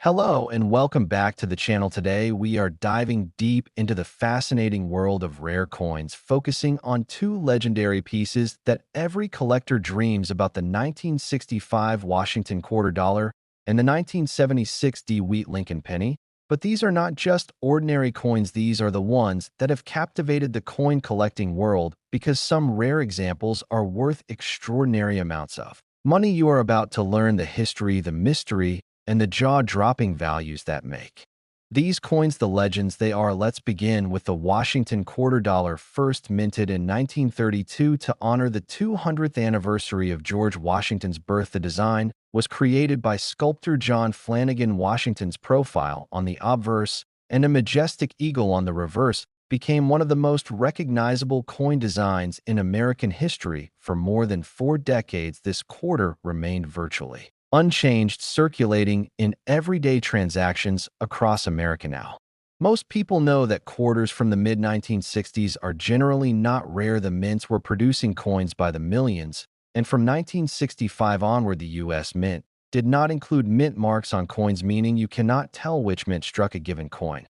Hello and welcome back to the channel. Today, we are diving deep into the fascinating world of rare coins, focusing on two legendary pieces that every collector dreams about: the 1965 Washington quarter dollar and the 1976 DeWitt Lincoln penny. But these are not just ordinary coins, these are the ones that have captivated the coin collecting world because some rare examples are worth extraordinary amounts of money. You are about to learn the history, the mystery, and the jaw-dropping values that make these coins the legends they are. Let's begin with the Washington quarter dollar, first minted in 1932 to honor the 200th anniversary of George Washington's birth. The design was created by sculptor John Flanagan. Washington's profile on the obverse and a majestic eagle on the reverse became one of the most recognizable coin designs in American history. For more than 4 decades, this quarter remained virtually unchanged, circulating in everyday transactions across America now. Most people know that quarters from the mid-1960s are generally not rare. The mints were producing coins by the millions, and from 1965 onward, the U.S. Mint did not include mint marks on coins, meaning you cannot tell which mint struck a given coin.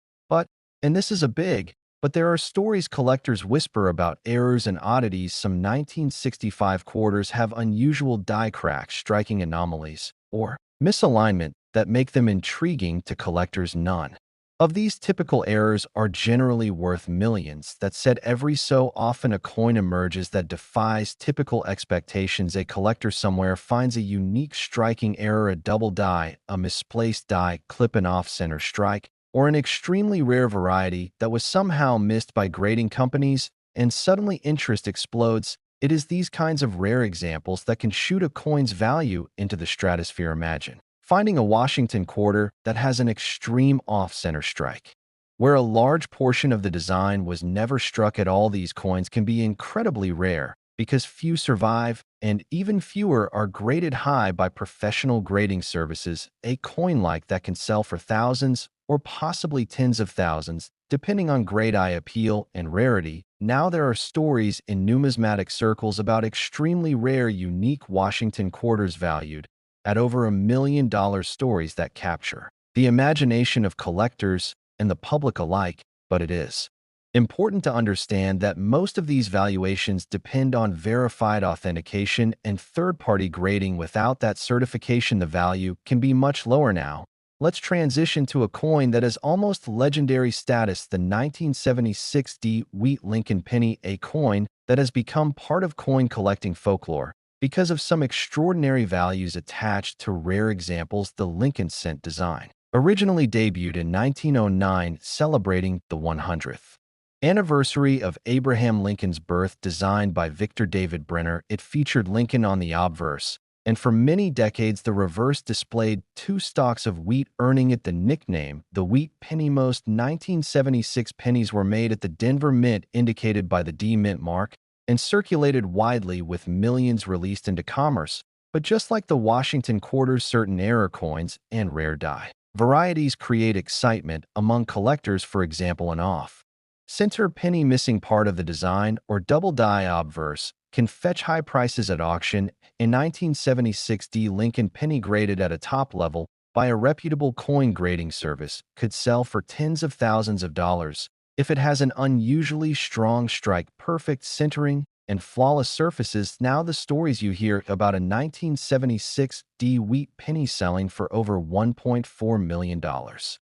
And this is a big, but there are stories collectors whisper about: errors and oddities. Some 1965 quarters have unusual die cracks, striking anomalies, or misalignment that make them intriguing to collectors. None of these typical errors are generally worth millions. That said, every so often a coin emerges that defies typical expectations. A collector somewhere finds a unique striking error: a double die, a misplaced die clip, an off-center strike, or an extremely rare variety that was somehow missed by grading companies, and suddenly interest explodes. It is these kinds of rare examples that can shoot a coin's value into the stratosphere. Imagine finding a Washington quarter that has an extreme off-center strike, where a large portion of the design was never struck at all. These coins can be incredibly rare because few survive, and even fewer are graded high by professional grading services. A coin like that can sell for thousands or possibly tens of thousands, depending on grade, eye appeal, and rarity. Now there are stories in numismatic circles about extremely rare, unique Washington quarters valued at over $1 million, stories that capture the imagination of collectors and the public alike. But it is important to understand that most of these valuations depend on verified authentication and third-party grading. Without that certification, the value can be much lower. Now, let's transition to a coin that has almost legendary status: the 1976 DeWitt Lincoln penny, a coin that has become part of coin collecting folklore because of some extraordinary values attached to rare examples. The Lincoln cent design originally debuted in 1909, celebrating the 100th anniversary of Abraham Lincoln's birth. Designed by Victor David Brenner, it featured Lincoln on the obverse, and for many decades the reverse displayed two stalks of wheat, earning it the nickname the wheat penny. Most 1976 pennies were made at the Denver Mint, indicated by the D Mint mark, and circulated widely, with millions released into commerce. But just like the Washington quarters, certain error coins and rare die varieties create excitement among collectors. For example, an off-center penny missing part of the design or double die obverse can fetch high prices at auction. In 1976, D Lincoln penny, graded at a top level by a reputable coin grading service, could sell for tens of thousands of dollars if it has an unusually strong strike, perfect centering, and flawless surfaces. Now the stories you hear about a 1976 DeWitt penny selling for over $1.4 million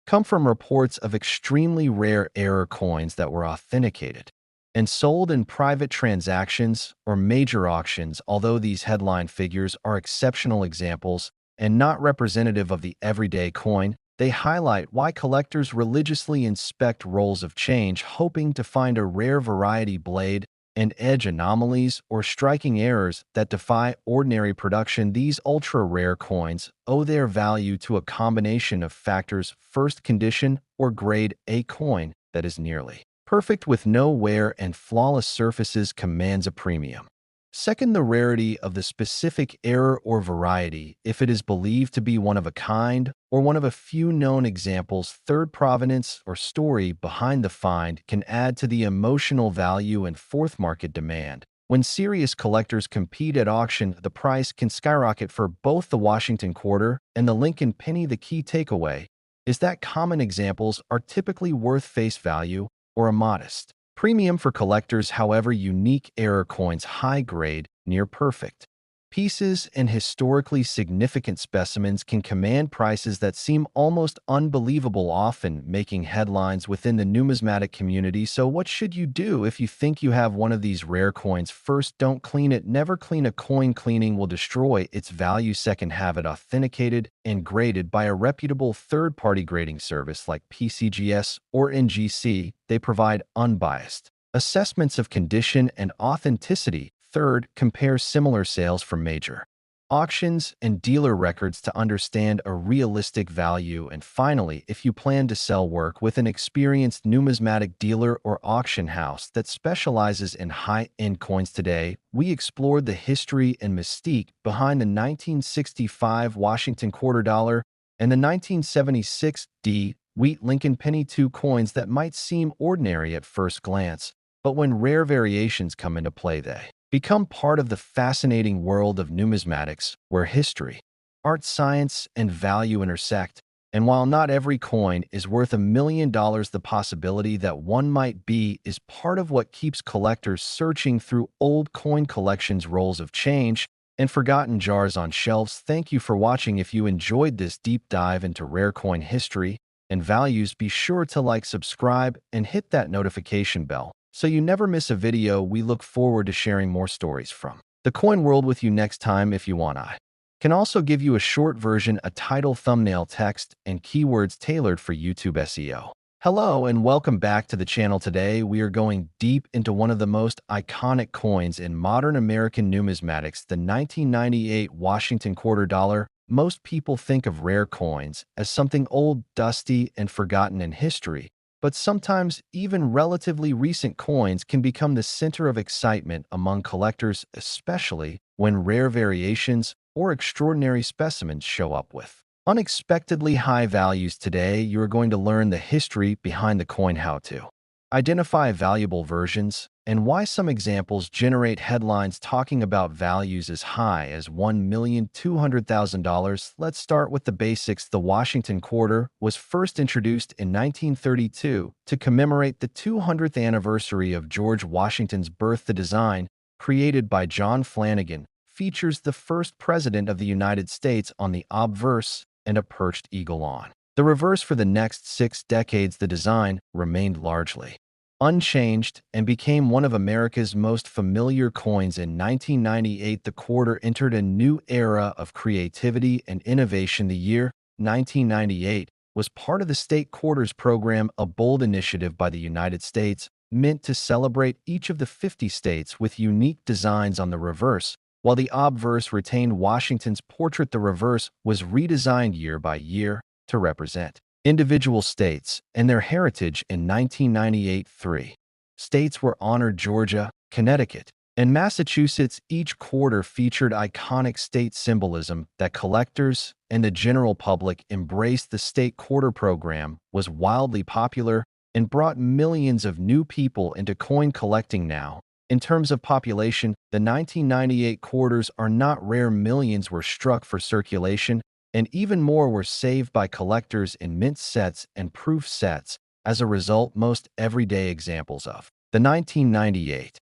come from reports of extremely rare error coins that were authenticated and sold in private transactions or major auctions. Although these headline figures are exceptional examples and not representative of the everyday coin, they highlight why collectors religiously inspect rolls of change, hoping to find a rare variety, blade and edge anomalies, or striking errors that defy ordinary production. These ultra-rare coins owe their value to a combination of factors: first, condition or grade. A coin that is nearly perfect with no wear and flawless surfaces commands a premium. Second, the rarity of the specific error or variety, if it is believed to be one of a kind or one of a few known examples. Third, provenance or story behind the find can add to the emotional value. And fourth, market demand. When serious collectors compete at auction, the price can skyrocket for both the Washington quarter and the Lincoln penny. The key takeaway is that common examples are typically worth face value or a modest premium for collectors. However, unique error coins, high grade, near perfect pieces, and historically significant specimens can command prices that seem almost unbelievable, often making headlines within the numismatic community. So what should you do if you think you have one of these rare coins? First, don't clean it. Never clean a coin. Cleaning will destroy its value. Second, have it authenticated and graded by a reputable third-party grading service like PCGS or NGC. They provide unbiased assessments of condition and authenticity. Third, compare similar sales from major auctions and dealer records to understand a realistic value. And finally, if you plan to sell, work with an experienced numismatic dealer or auction house that specializes in high-end coins. Today, we explored the history and mystique behind the 1965 Washington quarter dollar and the 1976 D. Wheat Lincoln penny, two coins that might seem ordinary at first glance, but when rare variations come into play, they become part of the fascinating world of numismatics, where history, art, science, and value intersect. And while not every coin is worth $1 million, the possibility that one might be is part of what keeps collectors searching through old coin collections, rolls of change, and forgotten jars on shelves. Thank you for watching. If you enjoyed this deep dive into rare coin history and values, be sure to like, subscribe, and hit that notification bell so you never miss a video. We look forward to sharing more stories from the coin world with you next time. If you want, I can also give you a short version, a title, thumbnail, text, and keywords tailored for YouTube SEO. Hello and welcome back to the channel. Today we are going deep into one of the most iconic coins in modern American numismatics, the 1998 Washington quarter dollar. Most people think of rare coins as something old, dusty, and forgotten in history, but sometimes even relatively recent coins can become the center of excitement among collectors, especially when rare variations or extraordinary specimens show up with unexpectedly high values. Today, you are going to learn the history behind the coin, how to identify valuable versions, and why some examples generate headlines talking about values as high as $1,200,000. Let's start with the basics. The Washington quarter was first introduced in 1932 to commemorate the 200th anniversary of George Washington's birth. The design, created by John Flanagan, features the first president of the United States on the obverse and a perched eagle on the reverse. For the next 6 decades, the design remained largely unchanged and became one of America's most familiar coins. In 1998, the quarter entered a new era of creativity and innovation. The year 1998 was part of the State Quarters program, a bold initiative by the United States meant to celebrate each of the 50 states with unique designs on the reverse. While the obverse retained Washington's portrait, the reverse was redesigned year by year to represent individual states and their heritage. In 1998, 3 states were honored: Georgia, Connecticut, and Massachusetts. Each quarter featured iconic state symbolism that collectors and the general public embraced. The State Quarter program was wildly popular and brought millions of new people into coin collecting. Now, in terms of population, the 1998 quarters are not rare. Millions were struck for circulation, and even more were saved by collectors in mint sets and proof sets. As a result, most everyday examples of the 1998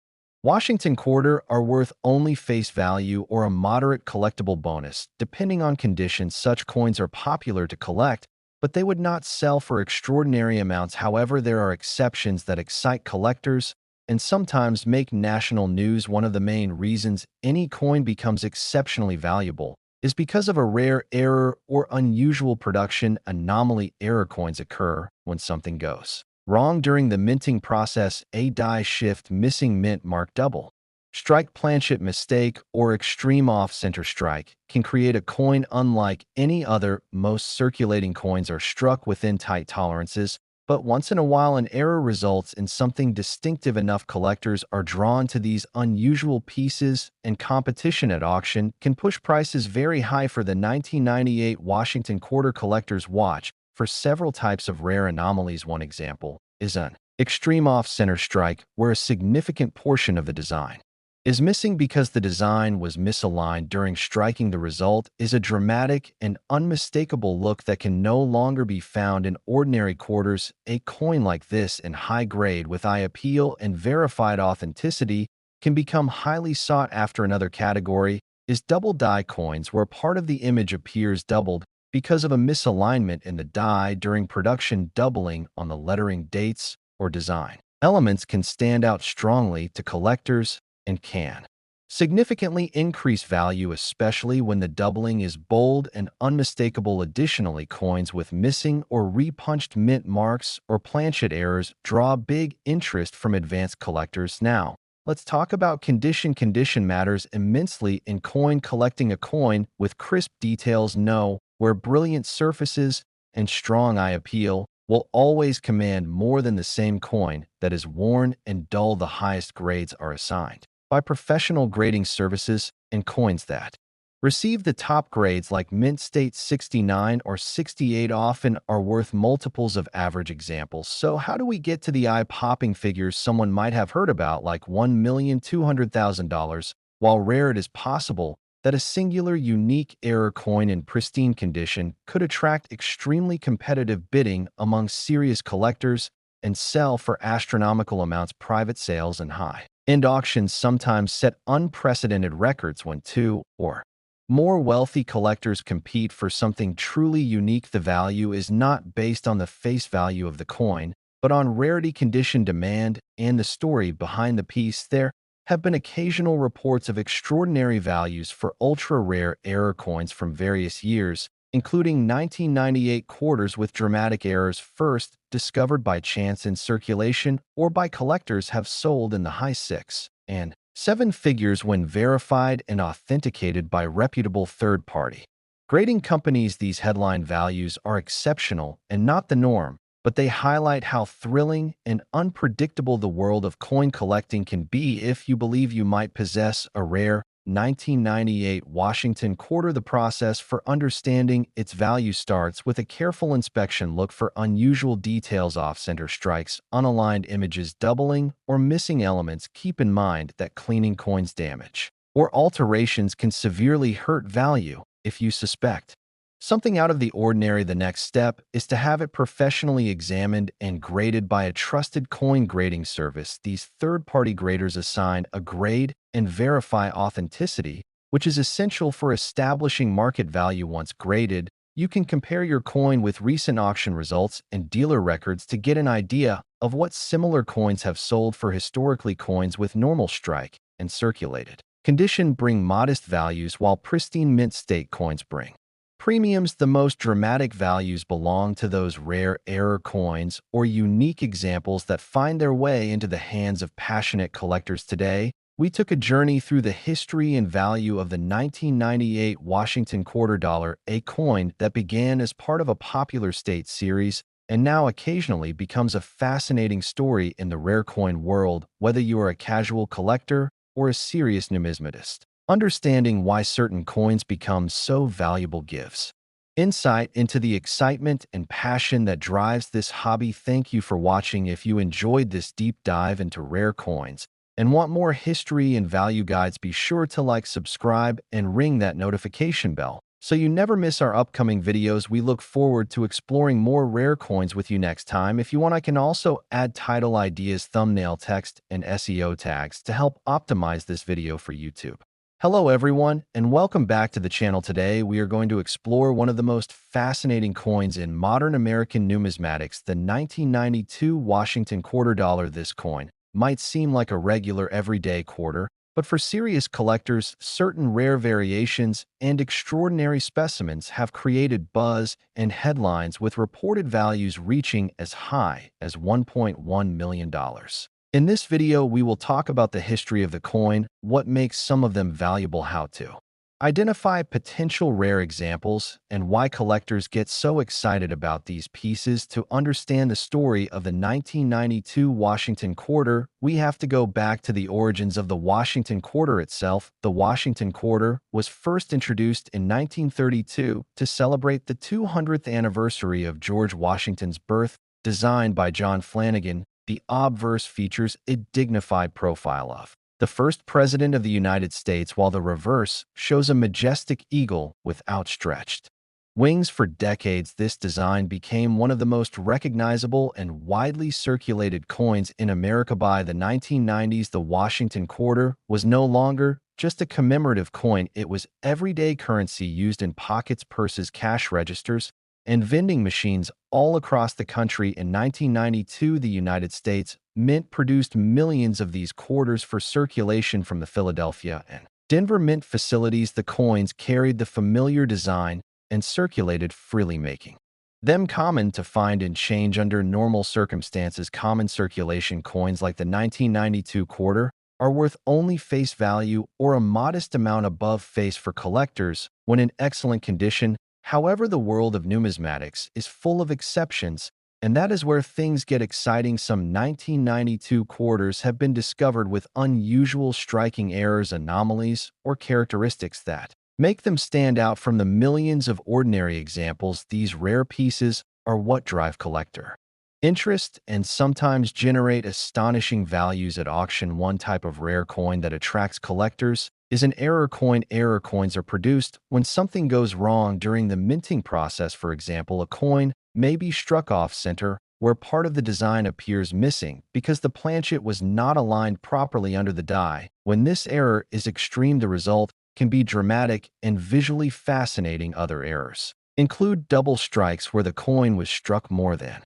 Washington quarter are worth only face value or a moderate collectible bonus, depending on conditions. Such coins are popular to collect, but they would not sell for extraordinary amounts. However, there are exceptions that excite collectors and sometimes make national news. One of the main reasons any coin becomes exceptionally valuable is because of a rare error or unusual production anomaly. Error coins occur when something goes wrong during the minting process: a die shift, missing mint mark, double strike, planchet mistake, or extreme off-center strike can create a coin unlike any other. Most circulating coins are struck within tight tolerances, but once in a while an error results in something distinctive enough. Collectors are drawn to these unusual pieces, and competition at auction can push prices very high. For the 1998 Washington quarter, collectors watch for several types of rare anomalies. One example is an extreme off-center strike, where a significant portion of the design is missing because the design was misaligned during striking. The result is a dramatic and unmistakable look that can no longer be found in ordinary quarters. A coin like this in high grade with eye appeal and verified authenticity can become highly sought after. Another category is double die coins, where part of the image appears doubled because of a misalignment in the die during production. Doubling on the lettering, dates, or design elements can stand out strongly to collectors and can significantly increase value, especially when the doubling is bold and unmistakable. Additionally, coins with missing or repunched mint marks or planchet errors draw big interest from advanced collectors. Now, let's talk about condition. Condition matters immensely in coin collecting. A coin with crisp details, where brilliant surfaces and strong eye appeal will always command more than the same coin that is worn and dull. The highest grades are assigned by professional grading services, and coins that receive the top grades like mint state 69 or 68 often are worth multiples of average. Examples. So how do we get to the eye-popping figures someone might have heard about, like $1,200,000? While rare, it is possible that a singular unique error coin in pristine condition could attract extremely competitive bidding among serious collectors and sell for astronomical amounts. Private sales and high-end auctions sometimes set unprecedented records when two or more wealthy collectors compete for something truly unique. The value is not based on the face value of the coin, but on rarity, condition, demand, and the story behind the piece. There have been occasional reports of extraordinary values for ultra-rare error coins from various years, including 1998 quarters with dramatic errors first discovered by chance in circulation or by collectors have sold in the high six and seven figures when verified and authenticated by reputable third-party grading companies. These headline values are exceptional and not the norm, but they highlight how thrilling and unpredictable the world of coin collecting can be. If you believe you might possess a rare 1998 Washington quarter, the process for understanding its value starts with a careful inspection. Look for unusual details, off-center strikes, unaligned images, doubling, or missing elements. Keep in mind that cleaning coins damage or alterations can severely hurt value. If you suspect something out of the ordinary, the next step is to have it professionally examined and graded by a trusted coin grading service. These third-party graders assign a grade and verify authenticity, which is essential for establishing market value. Once graded, you can compare your coin with recent auction results and dealer records to get an idea of what similar coins have sold for. Historically, coins with normal strike and circulated condition bring modest values, while pristine mint state coins bring premiums. The most dramatic values belong to those rare error coins or unique examples that find their way into the hands of passionate collectors. Today, we took a journey through the history and value of the 1998 Washington quarter dollar, a coin that began as part of a popular state series and now occasionally becomes a fascinating story in the rare coin world. Whether you are a casual collector or a serious numismatist, understanding why certain coins become so valuable gives insight into the excitement and passion that drives this hobby. Thank you for watching. If you enjoyed this deep dive into rare coins and want more history and value guides, be sure to like, subscribe, and ring that notification bell so you never miss our upcoming videos. We look forward to exploring more rare coins with you next time. If you want, I can also add title ideas, thumbnail text, and SEO tags to help optimize this video for YouTube. Hello everyone, and welcome back to the channel. Today, we are going to explore one of the most fascinating coins in modern American numismatics, the 1992 Washington quarter dollar. This coin might seem like a regular everyday quarter, but for serious collectors, certain rare variations and extraordinary specimens have created buzz and headlines, with reported values reaching as high as $1.1 million. In this video, we will talk about the history of the coin, what makes some of them valuable, how to identify potential rare examples, and why collectors get so excited about these pieces. To understand the story of the 1992 Washington quarter, we have to go back to the origins of the Washington quarter itself. The Washington quarter was first introduced in 1932 to celebrate the 200th anniversary of George Washington's birth. Designed by John Flanagan, the obverse features a dignified profile of the first president of the United States, while the reverse shows a majestic eagle with outstretched wings. For decades, this design became one of the most recognizable and widely circulated coins in America. By the 1990s, the Washington quarter was no longer just a commemorative coin. It was everyday currency used in pockets, purses, cash registers, and vending machines all across the country. In 1992, the United States Mint produced millions of these quarters for circulation from the Philadelphia and Denver Mint facilities. The coins carried the familiar design and circulated freely, making them common to find and change under normal circumstances. Common circulation coins like the 1992 quarter are worth only face value or a modest amount above face for collectors when in excellent condition. However, the world of numismatics is full of exceptions, and that is where things get exciting. Some 1992 quarters have been discovered with unusual, striking errors, anomalies, or characteristics that make them stand out from the millions of ordinary examples. These rare pieces are what drive collector interest and sometimes generate astonishing values at auction. One type of rare coin that attracts collectors is an error coin. Error coins are produced when something goes wrong during the minting process. For example, a coin may be struck off center, where part of the design appears missing because the planchet was not aligned properly under the die. When this error is extreme, the result can be dramatic and visually fascinating. Other errors include double strikes, where the coin was struck more than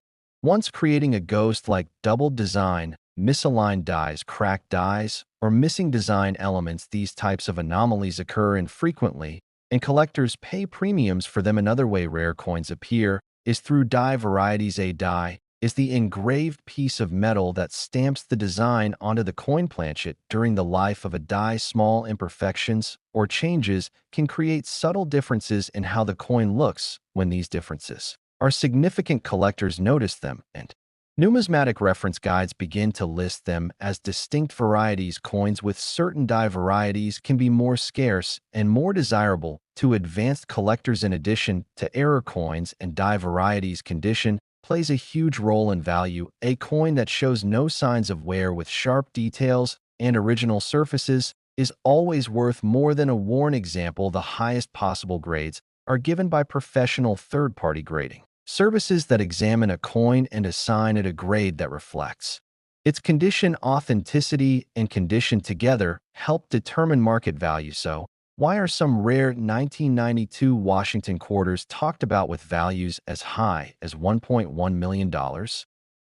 once, creating a ghost-like doubled design, misaligned dies, cracked dies, or missing design elements. These types of anomalies occur infrequently, and collectors pay premiums for them. Another way rare coins appear is through die varieties. A die is the engraved piece of metal that stamps the design onto the coin planchet. During the life of a die, small imperfections or changes can create subtle differences in how the coin looks. When these differences are significant, collectors notice them, and numismatic reference guides begin to list them as distinct varieties. Coins with certain die varieties can be more scarce and more desirable to advanced collectors. In addition to error coins and die varieties, condition plays a huge role in value. A coin that shows no signs of wear, with sharp details and original surfaces, is always worth more than a worn example. The highest possible grades are given by professional third-party grading services that examine a coin and assign it a grade that reflects its condition. Authenticity and condition together help determine market value. So, why are some rare 1992 Washington quarters talked about with values as high as $1.1 million?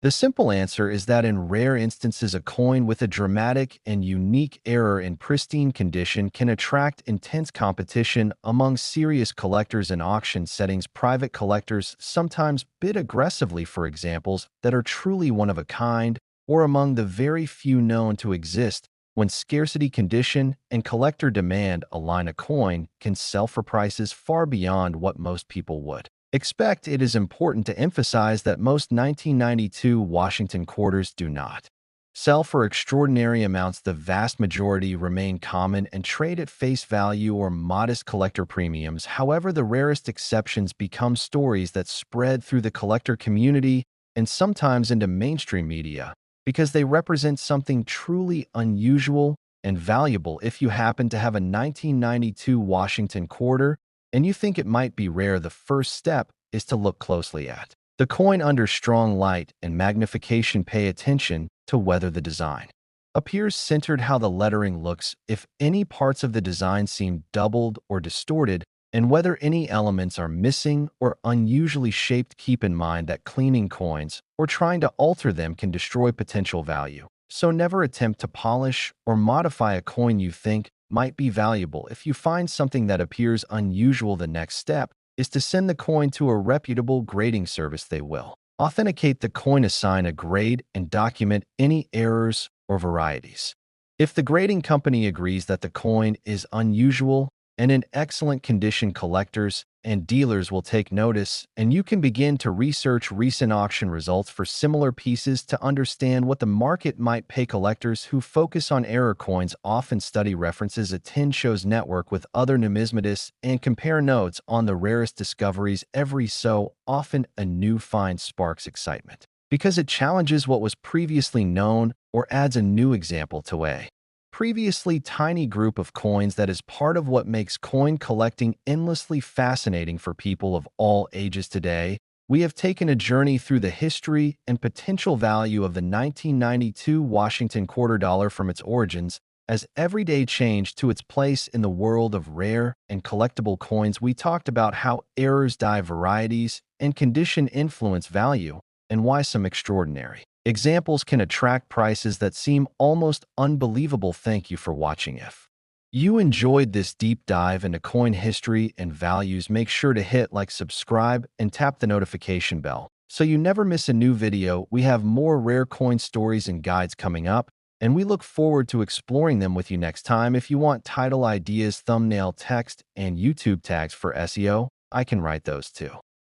The simple answer is that in rare instances, a coin with a dramatic and unique error in pristine condition can attract intense competition among serious collectors. In auction settings, private collectors sometimes bid aggressively for examples that are truly one of a kind or among the very few known to exist. When scarcity condition and collector demand align, a coin can sell for prices far beyond what most people would expect. It is important to emphasize that most 1992 Washington quarters do not sell for extraordinary amounts. The vast majority remain common and trade at face value or modest collector premiums. However, the rarest exceptions become stories that spread through the collector community and sometimes into mainstream media because they represent something truly unusual and valuable. If you happen to have a 1992 Washington quarter and you think it might be rare, the first step is to look closely at the coin under strong light and magnification. Pay attention to whether the design appears centered, how the lettering looks, if any parts of the design seem doubled or distorted, and whether any elements are missing or unusually shaped. Keep in mind that cleaning coins or trying to alter them can destroy potential value. So never attempt to polish or modify a coin you think might be valuable. If you find something that appears unusual, the next step is to send the coin to a reputable grading service. They will authenticate the coin, assign a grade, and document any errors or varieties. If the grading company agrees that the coin is unusual and in excellent condition, collectors and dealers will take notice, and you can begin to research recent auction results for similar pieces to understand what the market might pay. Collectors who focus on error coins often study references, attend shows, network with other numismatists, and compare notes on the rarest discoveries. Every so often, a new find sparks excitement because it challenges what was previously known or adds a new example to a previously tiny group of coins that is part of what makes coin collecting endlessly fascinating for people of all ages today. We have taken a journey through the history and potential value of the 1992 Washington quarter dollar from its origins as everyday change to its place in the world of rare and collectible coins. We talked about how errors die varieties and condition influence value, and why some extraordinary examples can attract prices that seem almost unbelievable. Thank you for watching. If you enjoyed this deep dive into coin history and values, make sure to hit like, subscribe, and tap the notification bell so you never miss a new video. We have more rare coin stories and guides coming up, and we look forward to exploring them with you next time. If you want title ideas, thumbnail text, and YouTube tags for SEO, I can write those too.